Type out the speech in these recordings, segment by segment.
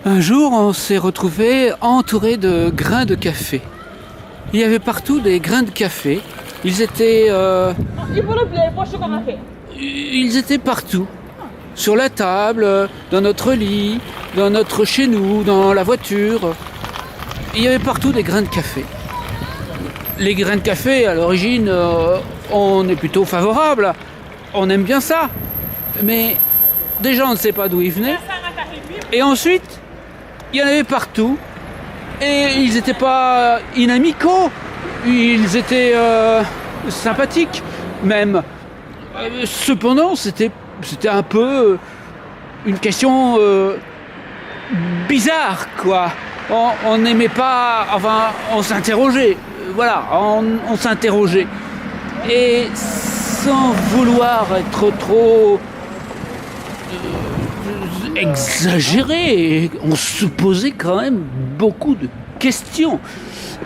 Un jour, on s'est retrouvé entouré de grains de café. Il y avait partout des grains de café. Ils étaient partout. Sur la table, dans notre lit, chez nous, dans la voiture. Il y avait partout des grains de café. Les grains de café, à l'origine, on est plutôt favorable. On aime bien ça. Mais déjà, on ne sait pas d'où ils venaient. Et ensuite, il y en avait partout. Et ils n'étaient pas inamicaux. Ils étaient sympathiques, même. Cependant, c'était un peu une question bizarre, quoi. On n'aimait pas... Enfin, on s'interrogeait. Voilà, on s'interrogeait. Et sans vouloir être trop exagéré, on se posait quand même beaucoup de questions.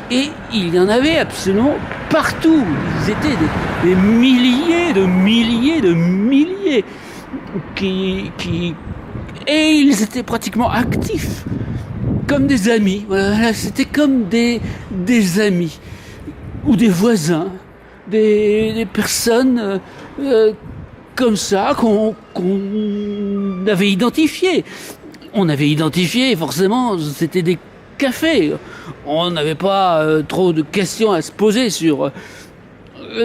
Et il y en avait absolument partout. Ils étaient des milliers de milliers et ils étaient pratiquement actifs, comme des amis. Voilà, c'était comme des amis ou des voisins, des personnes comme ça qu'on avait identifiées. On avait identifié, forcément, c'était des cafés. On n'avait pas trop de questions à se poser sur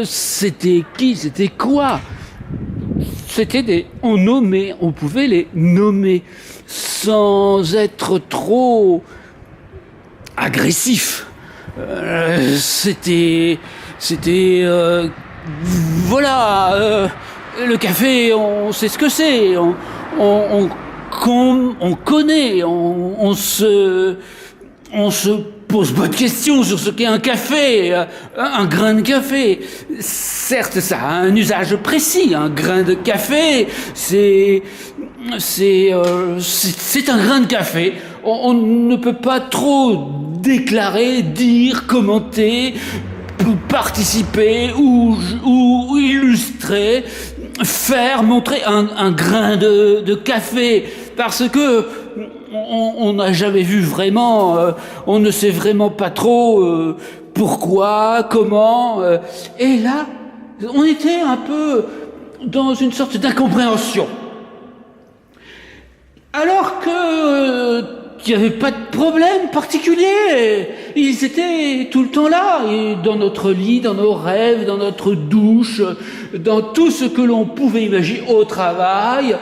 c'était qui, c'était quoi. C'était on pouvait les nommer sans être trop agressif. Voilà, le café, on sait ce que c'est, on connaît, on se pose pas de questions sur ce qu'est un café, un grain de café. Certes, ça a un usage précis. Un grain de café, c'est un grain de café. On ne peut pas trop déclarer, dire, commenter, participer ou illustrer, montrer un grain de café, parce que on n'a jamais vu vraiment, on ne sait vraiment pas trop pourquoi, comment. Et là, on était un peu dans une sorte d'incompréhension. Alors que il n'y avait pas de problème particulier. Ils étaient tout le temps là, et dans notre lit, dans nos rêves, dans notre douche, dans tout ce que l'on pouvait imaginer au travail.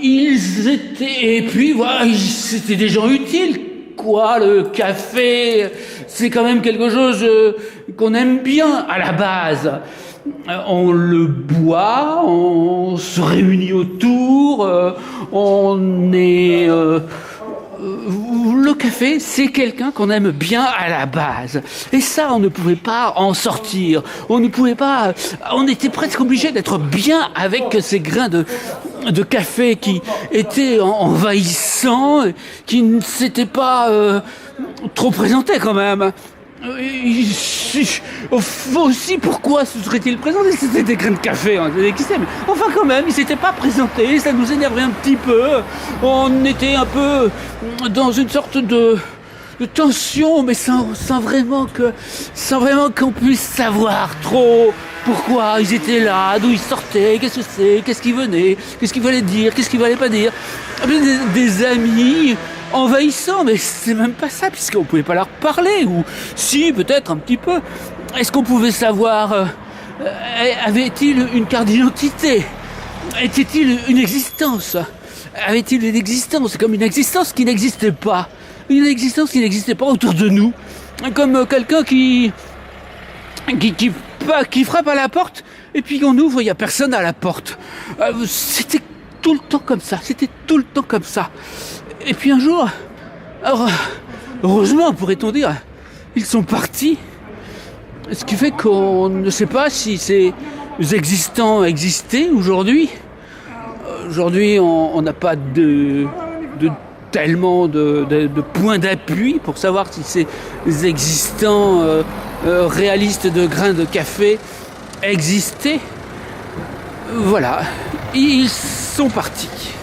Ils étaient... Et puis, voilà, c'était des gens utiles, quoi. Le café, c'est quand même quelque chose qu'on aime bien à la base. On le boit, on se réunit autour, on est... le café, c'est quelqu'un qu'on aime bien à la base. Et ça, on ne pouvait pas en sortir. On était presque obligé d'être bien avec ces grains de café qui étaient envahissants, qui ne s'étaient pas trop présentés quand même. Aussi, pourquoi se serait-il présenté? C'était des grains de café, hein, qui sait, mais enfin quand même, il s'était pas présenté, ça nous énervait un petit peu. On était un peu dans une sorte de tension, mais sans vraiment qu'on puisse savoir trop pourquoi ils étaient là, d'où ils sortaient, qu'est-ce qu'ils venaient, qu'est-ce qu'ils voulaient dire, qu'est-ce qu'ils voulaient pas dire. Des amis envahissants, mais c'est même pas ça, puisqu'on pouvait pas leur parler, ou si, peut-être un petit peu. Est-ce qu'on pouvait savoir, avait-il une carte d'identité? Était-il une existence? Avait-il une existence? Comme une existence qui n'existait pas. Une existence qui n'existait pas autour de nous. Comme quelqu'un qui frappe à la porte, et puis on ouvre, il n'y a personne à la porte. C'était tout le temps comme ça. Et puis un jour, alors, heureusement, pourrait-on dire, ils sont partis. Ce qui fait qu'on ne sait pas si ces existants existaient aujourd'hui. Aujourd'hui, on n'a pas tellement de points d'appui pour savoir si ces existants réalistes de grains de café existaient. Voilà, ils sont partis.